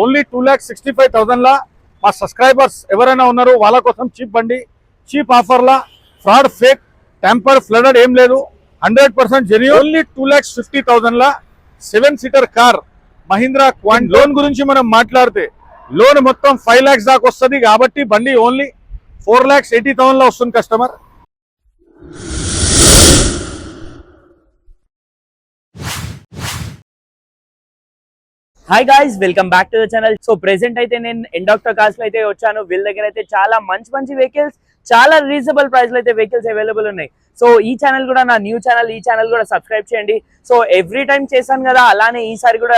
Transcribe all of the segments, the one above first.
Only 2,65,000 లా మా subscribers ఎవరైనా ఉన్నారో వాళ్ళ కోసం చీప్ బండి, చీప్ ఆఫర్లా, ఫ్రాడ్, ఫేక్, టెంపర్, ఫ్లడెడ్ ఏం లేదు, 100% జెన్యూన్. ఓన్లీ 2,50,000 లా 7-సీటర్ కార్ మహీంద్రా క్వాంట్. లోన్ గురించి మనం మాట్లాడితే లోన్ మొత్తం 5 lakhs దాకా వస్తుంది. కాబట్టి బండి ఓన్లీ 4,80,000 లో వస్తుంది customer. Hi guys, welcome back to the channel. So present అయితే నేను ఎండాక్టర్ కార్స్ లో అయితే వచ్చాను. వీళ్ళ దగ్గర అయితే చాలా మంచి వెహికల్స్, చాలా రీజనబుల్ ప్రైస్ లో అయితే వెహికల్స్ అవైలబుల్ ఉన్నాయి. సో ఈ ఛానల్ కూడా నా న్యూ ఛానల్, ఈ ఛానల్ కూడా సబ్స్క్రైబ్ చేయండి. సో ఎవ్రీ టైం చేశాను కదా, అలానే ఈసారి కూడా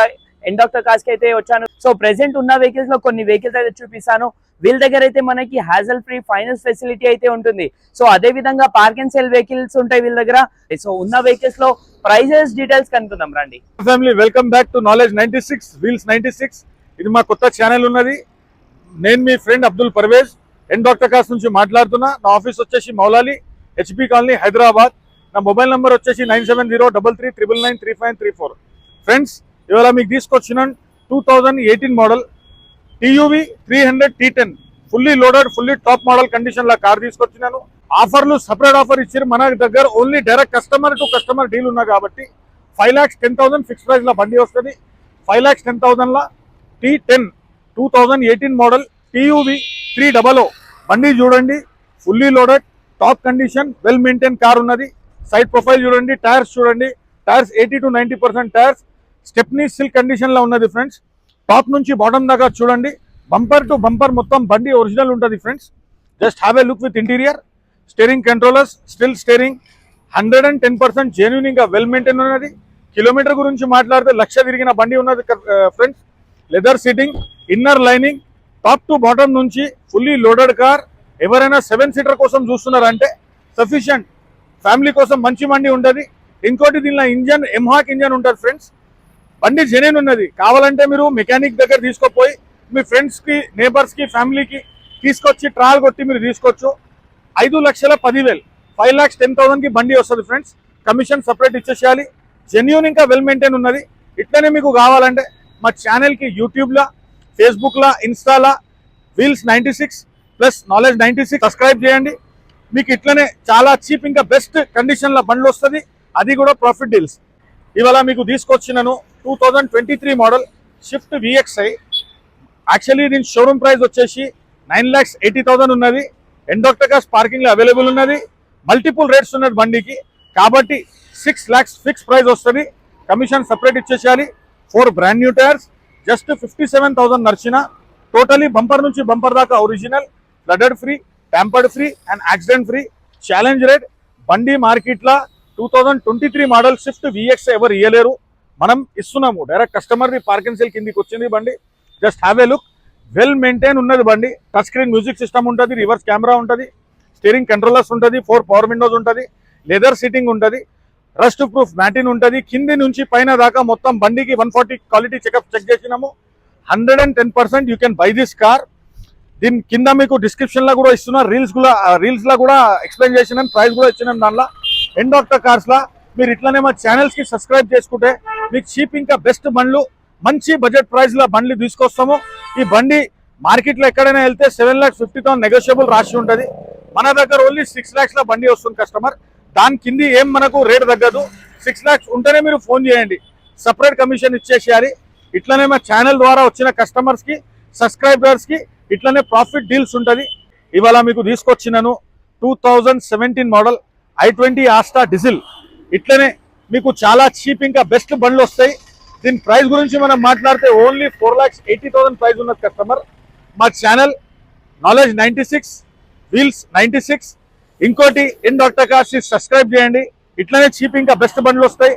ఎండాక్టర్ కార్స్ కి అయితే వచ్చాను. సో ప్రెసెంట్ ఉన్న వెహికల్స్ లో కొన్ని వెహికల్స్ అయితే చూపిస్తాను. వీళ్ళ దగ్గర అయితే మనకి హ్యాజల్ ఫ్రీ ఫైనాన్స్ ఫెసిలిటీ అయితే ఉంటుంది. సో అదే విధంగా పార్క్ అండ్ సేల్ వెహికల్స్ ఉంటాయి వీళ్ళ దగ్గర. సో ఉన్న వెహికల్స్ లో ప్రైజెస్ డీటెయిల్స్ కనుక్కుందాం రండి. Family, welcome back to knowledge 96 wheels 96. ఇది మా కొత్త ఛానల్ ఉన్నది. నేను మీ ఫ్రెండ్ అబ్దుల్ పర్వేజ్, ఎండాక్టర్ కార్స్ నుంచి మాట్లాడుతున్నా. నా ఆఫీస్ వచ్చేసి మౌలాలి, హెచ్పి కాలనీ, హైదరాబాద్. నా మొబైల్ నెంబర్ వచ్చేసి 9703333534. ఫ్రెండ్స్, ఇవాళ మీకు తీసుకొచ్చిన 2018 model TUV 300 T10 fully loaded, fully top model condition లా కార్ తీసుకొచ్చినాను. ఆఫర్లు సపరేట్ ఆఫర్ ఇచ్చారు మన దగ్గర. Only direct customer to customer deal ఉన్నా కాబట్టి 5,10,000 ఫిక్స్ ప్రైస్ లా బండి వస్తుంది. 5,10,000 లా T10 2018 మోడల్ టీయూవి 300 బండి చూడండి. Fully loaded, top condition, well maintain car ఉన్నది. సైడ్ ప్రొఫైల్ చూడండి, టైర్స్ చూడండి. Tyres 80 to 90% tyres. Stepney silk condition లో ఉన్నది ఫ్రెండ్స్. టాప్ నుంచి బాటమ్ దాకా చూడండి, బంపర్ టు బంపర్ మొత్తం బండి ఒరిజినల్ ఉంటుంది friends. Just have a look with interior. Steering controllers, still steering, 110% genuine, ఇంకా వెల్ మెయింటైన్ ఉన్నది. కిలోమీటర్ గురించి మాట్లాడితే 1,00,000 తిరిగిన బండి ఉన్నది friends. Leather seating, inner lining, top to bottom నుంచి ఫుల్లీ లోడెడ్ కార్. ఎవరైనా 7-సీటర్ కోసం చూస్తున్నారంటే సఫిషియంట్. ఫ్యామిలీ కోసం మంచి బండి ఉంటుంది. ఇంకోటి దీనిలో ఇంజన్ ఎంహాక్ ఇంజన్ ఉంటుంది ఫ్రెండ్స్. బండి జెన్యూన్ ఉన్నది. కావాలంటే మీరు మెకానిక్ దగ్గర తీసుకుపోయి మీ ఫ్రెండ్స్కి, నేబర్స్కి, ఫ్యామిలీకి తీసుకొచ్చి ట్రయల్ కొట్టి మీరు తీసుకోవచ్చు. 5,10,000 5,10,000కి బండి వస్తుంది ఫ్రెండ్స్. కమిషన్ సపరేట్ ఇచ్చేసేయాలి. జెన్యూన్, ఇంకా వెల్ మెయింటైన్ ఉన్నది. ఇట్లనే మీకు కావాలంటే మా ఛానల్కి యూట్యూబ్లో, ఫేస్బుక్లో, ఇన్స్టాలో వీల్స్ 96 ప్లస్ నాలెడ్జ్ 96 సబ్స్క్రైబ్ చేయండి. మీకు ఇట్లనే చాలా చీప్, ఇంకా బెస్ట్ కండిషన్లో బండ్లు వస్తుంది. అది కూడా ప్రాఫిట్ డీల్స్. ఇవాళ మీకు తీసుకొచ్చినాను 2023 మోడల్ షిఫ్ట్ VXI. యాక్చువల్లీ దీని షోరూమ్ ప్రైస్ వచ్చేసి 9,80,000 ఉన్నది. ఎండాక్టర్ కార్స్ పార్కింగ్ లో అవైలబుల్ ఉన్నది. మల్టిపుల్ రేట్స్ ఉన్నది బండికి. కాబట్టి 6 lakhs ఫిక్స్ ప్రైస్ వస్తుంది. కమిషన్ సపరేట్ ఇచ్చేసేయాలి. 4 బ్రాండ్ న్యూ టైర్స్, జస్ట్ 57,000 నడిచిన. టోటలీ బంపర్ నుంచి బంపర్ దాకా original, flooded free, tampered free and accident free. Challenge rate. బండి మార్కెట్లో 2023 మోడల్ షిఫ్ట్ VXI ఎవరు ఇయ్యలేరు, మనం ఇస్తున్నాము. డైరెక్ట్ కస్టమర్ది పార్క్ అండ్ సేల్ కిందికి వచ్చింది బండి. Just have a look. Well maintain ఉన్నది బండి. టచ్ స్క్రీన్ మ్యూజిక్ సిస్టమ్ ఉంటుంది, రివర్స్ కెమెరా ఉంటుంది, స్టీరింగ్ కంట్రోలర్స్ ఉంటుంది, 4 పవర్ విండోస్ ఉంటుంది, లెదర్ సీటింగ్ ఉంటుంది, రస్ట్ ప్రూఫ్ మ్యాటిన్ ఉంటుంది. కింది నుంచి పైన దాకా మొత్తం బండికి 140 క్వాలిటీ చెకప్ చెక్ చేసినాము. 110% you can buy this car. దీని కింద మీకు డిస్క్రిప్షన్ లో కూడా ఇస్తున్నా, రీల్స్ లో కూడా ఎక్స్ప్లెయిన్ చేసినాను, ప్రైస్ కూడా ఇచ్చినాం దానిలో. ఎండాక్టర్ కార్స్ లా మీరు ఇట్లనే మా ఛానల్స్ కి సబ్స్క్రైబ్ చేసుకుంటే మీకు చీప్, ఇంకా బెస్ట్ బండ్లు, మంచి బడ్జెట్ ప్రైస్ లో బండ్లు తీసుకొస్తాము. ఈ బండి మార్కెట్ లో ఎక్కడైనా వెళ్తే 7,50,000 నెగోషియబుల్ రాసి ఉంటుంది. మన దగ్గర ఓన్లీ 6 lakhs లో బండి వస్తుంది కస్టమర్. దాని కింది ఏం మనకు రేట్ తగ్గదు. 6 lakhs ఉంటేనే మీరు ఫోన్ చేయండి, సపరేట్ కమిషన్ ఇచ్చేసేయాలి. ఇట్లనే మా ఛానల్ ద్వారా వచ్చిన కస్టమర్స్ కి, సబ్స్క్రైబర్స్ కి ఇట్లనే ప్రాఫిట్ డీల్స్ ఉంటుంది. ఇవాళ మీకు తీసుకొచ్చినాను 2017 మోడల్ i20 ఆస్టా డీజిల్. ఇట్లనే మీకు చాలా చీప్, ఇంకా బెస్ట్ బండ్లు వస్తాయి. దీని ప్రైస్ గురించి మనం మాట్లాడితే ఓన్లీ 4,80,000 ప్రైస్ ఉన్నది కస్టమర్. మా ఛానల్ నాలెడ్జ్ 96 వీల్స్ 96. ఇంకోటి ఎండాక్టర్ కార్స్ సబ్స్క్రైబ్ చేయండి. ఇట్లనే చీప్, ఇంకా బెస్ట్ బండ్లు వస్తాయి.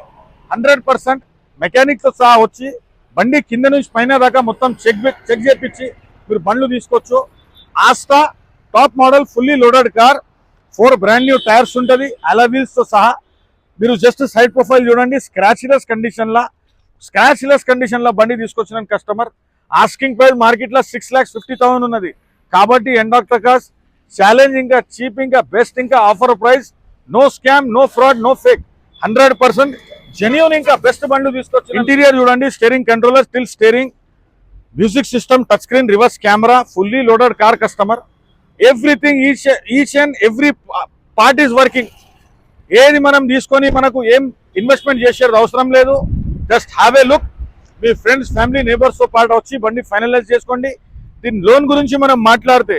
100% మెకానిక్తో సహా వచ్చి బండి కింద నుంచి పైన దాకా మొత్తం చెక్ చేపించి మీరు బండ్లు తీసుకోవచ్చు. Asta top model fully loaded car. 4 brand new tyres ఉంటుంది, అలా వీల్స్ తో సహా. మీరు జస్ట్ సైడ్ ప్రొఫైల్ చూడండి, స్క్రాచ్లెస్ కండిషన్ లో బండి తీసుకొచ్చిన కస్టమర్. ఆస్కింగ్ ప్రైస్ మార్కెట్ లో 6,50,000 ఉన్నది. కాబట్టి ఎండాక్టర్ కార్స్ ఛాలెంజ్, ఇంకా చీప్, ఇంకా బెస్ట్, ఇంకా offer price. No scam, no fraud, no fake. 100% genuine, ఇంకా బెస్ట్ బండ్లు తీసుకొచ్చి. ఇంటీరియర్ చూడండి, steering controller, still steering, music system, touch screen, reverse camera, fully loaded car customer. Everything each and every part is working. ఏది మనం తీసుకొని మనకు ఏం investment చేసేది అవసరం లేదు. Just have a look. మీ ఫ్రెండ్స్, ఫ్యామిలీ, నేబర్స్తో పాటు వచ్చి బండి ఫైనలైజ్ చేసుకోండి. దీని లోన్ గురించి మనం మాట్లాడితే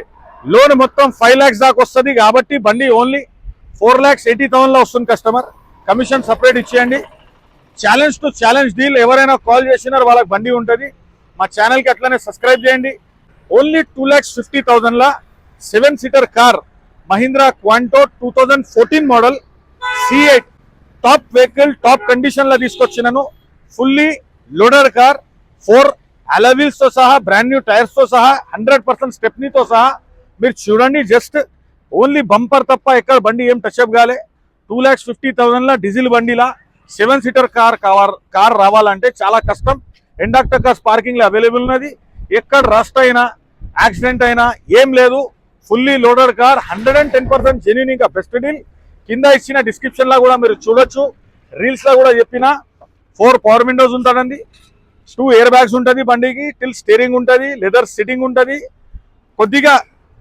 లోన్ మొత్తం 5 lakhs దాకా వస్తుంది. కాబట్టి బండి ఓన్లీ 4,80,000లో వస్తుంది కస్టమర్. కమిషన్ సపరేట్ ఇచ్చేయండి. Challenge to challenge deal. ఎవరైనా కాల్ చేసినారు వాళ్ళకి బండి ఉంటుంది. మా ఛానల్కి అట్లనే సబ్స్క్రైబ్ చేయండి. ఓన్లీ 2,50,000లా 7-seater car Mahindra Quanto 2014 model C8 top vehicle, top కండిషన్లో తీసుకొచ్చినాను. Fully loaded car, 4 alloy wheels తో సహా, బ్రాండ్ న్యూ టైర్స్తో సహా, 100% స్టెప్నీతో సహా. మీరు చూడండి, జస్ట్ ఓన్లీ బంపర్ తప్ప ఎక్కడ బండి ఏం టచ్అప్ కాలే. 2,50,000లా డీజిల్ బండిలా 7-seater కార్ రావాలంటే చాలా కష్టం. ఇండక్టర్ కార్స్ పార్కింగ్లో అవైలబుల్ ఉన్నది. ఎక్కడ రస్ట్ అయినా, యాక్సిడెంట్ అయినా ఏం లేదు. Fully loaded car, 110% genuine. ఇంకా బెస్ట్ డీల్. కింద ఇచ్చిన డిస్క్రిప్షన్లో కూడా మీరు చూడొచ్చు. రీల్స్లో కూడా చెప్పిన 4 పవర్ విండోస్ ఉంటుందండి. 2 ఎయిర్ బ్యాగ్స్ ఉంటుంది బండికి. టిల్ స్టీరింగ్ ఉంటుంది, లెదర్ సిట్టింగ్ ఉంటుంది. కొద్దిగా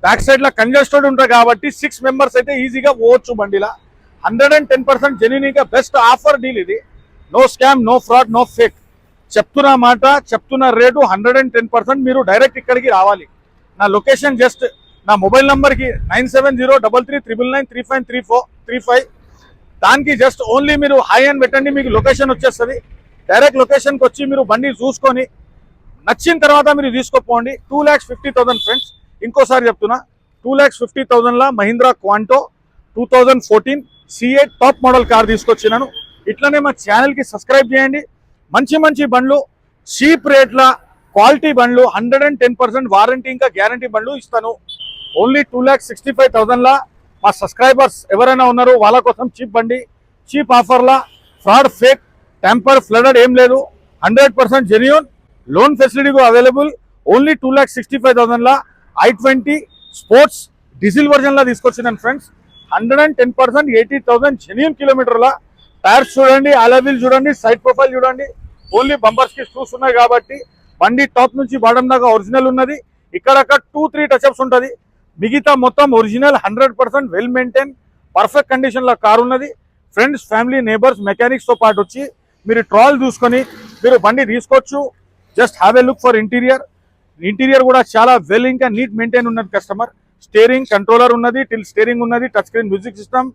బ్యాక్ సైడ్లో కంజెస్టెడ్ ఉంటుంది కాబట్టి 6 members అయితే ఈజీగా పోవచ్చు బండిలా. 110% జెన్యూన్. ఇంకా బెస్ట్ ఆఫర్ డీల్ ఇది. No scam, no fraud, no fake. చెప్తున్న మాట, చెప్తున్న రేటు 110%. మీరు డైరెక్ట్ ఇక్కడికి రావాలి. నా లొకేషన్ జస్ట్ నా మొబైల్ నంబర్కి 970399935335. దానికి జస్ట్ ఓన్లీ మీరు హాయ్ అని పెట్టండి, మీకు లొకేషన్ వచ్చేస్తుంది. డైరెక్ట్ లొకేషన్కి వచ్చి మీరు బండి చూసుకొని నచ్చిన తర్వాత మీరు తీసుకోపోండి. 2,50,000 ఫ్రెండ్స్. ఇంకోసారి చెప్తున్నా, 2,50,000లా మహీంద్రా క్వాంటో 2014 C8 టాప్ మోడల్ కార్ తీసుకొచ్చినాను. ఇట్లనే మా ఛానల్కి సబ్స్క్రైబ్ చేయండి. మంచి మంచి బండ్లు, చీప్ రేట్ల క్వాలిటీ బండ్లు, 110% వారంటీ ఇంకా గ్యారంటీ బండ్లు ఇస్తాను. ఓన్లీ 2,65,000లా మా సబ్స్క్రైబర్స్ ఎవరైనా ఉన్నారో వాళ్ళ కోసం చీప్ బండి, చీప్ ఆఫర్లా. ఫ్రాడ్, ఫేక్, టెంపర్, ఫ్లడెడ్ ఏం లేదు. 100% జెన్యూన్. లోన్ ఫెసిలిటీ కూడా అవైలబుల్. ఓన్లీ 2,65,000లా i20 స్పోర్ట్స్ డీజిల్ వర్జన్లా తీసుకొచ్చినాను ఫ్రెండ్స్. 110% 80,000 జెన్యూన్ కిలోమీటర్ల. టైర్స్ చూడండి, alloy wheel చూడండి, సైడ్ ప్రొఫైల్ చూడండి. ఓన్లీ బంపర్స్ కి స్క్రూస్ ఉన్నాయి కాబట్టి బండి టాప్ నుంచి బాటం దాకా ఒరిజినల్ ఉన్నది. ఇక్కడక్కడ 2-3 టచ్అప్స్ ఉంటుంది. మిగతా మొత్తం original, 100% well maintain, perfect condition లో కార్ ఉన్నది. ఫ్రెండ్స్, ఫ్యామిలీ, నేబర్స్, మెకానిక్స్ తో పాటు వచ్చి మీరు ట్రాల్ చూసుకొని మీరు బండి తీసుకోవచ్చు. Just have a look for interior. Interior కూడా చాలా వెల్ ఇంకా నీట్ మెయింటైన్ ఉన్నది కస్టమర్. స్టీరింగ్ కంట్రోలర్ ఉన్నది, టిల్ స్టీరింగ్ ఉన్నది, touch screen music system,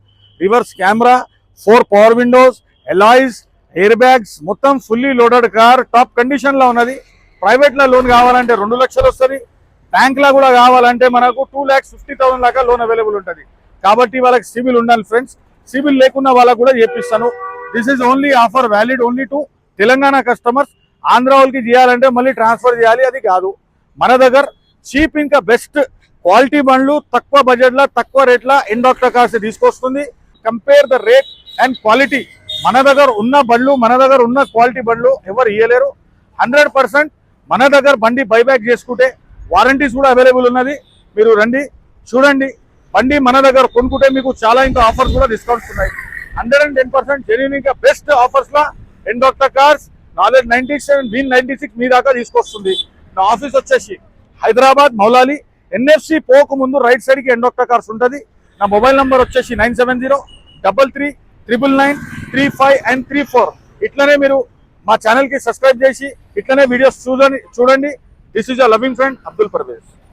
reverse camera, 4 power windows, alloys, air bags, మొత్తం fully loaded car top condition లో ఉన్నది. Private లో లోన్ కావాలంటే 2 లక్షలు వస్తుంది. బ్యాంక్ లో కూడా కావాలంటే మనకు 2,50,000 దాకా లోన్ అవైలబుల్ ఉంటుంది. కాబట్టి వాళ్ళకి సిబిల్ ఉండాలి ఫ్రెండ్స్. సిబిల్ లేకున్న వాళ్ళకు కూడా చేపిస్తాను. This is only offer valid only to Telangana customers. Andhra వాళ్ళకి చేయాలంటే మళ్ళీ ట్రాన్స్ఫర్ చేయాలి, అది కాదు. మన దగ్గర చీప్ ఇంకా బెస్ట్ క్వాలిటీ బండ్లు తక్కువ బడ్జెట్లో, తక్కువ రేట్ల ఇండాక్టర్ కార్స్ తీసుకొస్తుంది. Compare the rate and quality. మన దగ్గర ఉన్న బండ్లు, మన దగ్గర ఉన్న క్వాలిటీ బండ్లు ఎవరు ఇయ్యలేరు. 100% మన దగ్గర బండి బైబ్యాక్ చేసుకుంటే వారంటీస్ కూడా అవైలబుల్ ఉన్నది. మీరు రండి, చూడండి. బండి మన దగ్గర కొనుక్కుంటే మీకు చాలా ఇంకా ఆఫర్స్ కూడా డిస్కౌంట్స్ ఉన్నాయి. 110% జెన్యూన్ ఇంకా బెస్ట్ ఆఫర్స్ లా ఇండాక్టర్ కార్స్. నాలెడ్జ్ 97 వీన్ 96 మీ దాకా తీసుకొస్తుంది. నా ఆఫీస్ వచ్చేసి హైదరాబాద్ మౌలాలి, NFC పోకు ముందు రైట్ సైడ్ కి ఇండాక్టర్ కార్స్ ఉంటుంది. నా మొబైల్ నంబర్ వచ్చేసి 97033993 and 34. ఇట్లనే మీరు మా ఛానల్ కి సబ్స్క్రైబ్ చేసి ఇట్లనే వీడియోస్ చూడండి. This is a loving friend Abdul Parvez.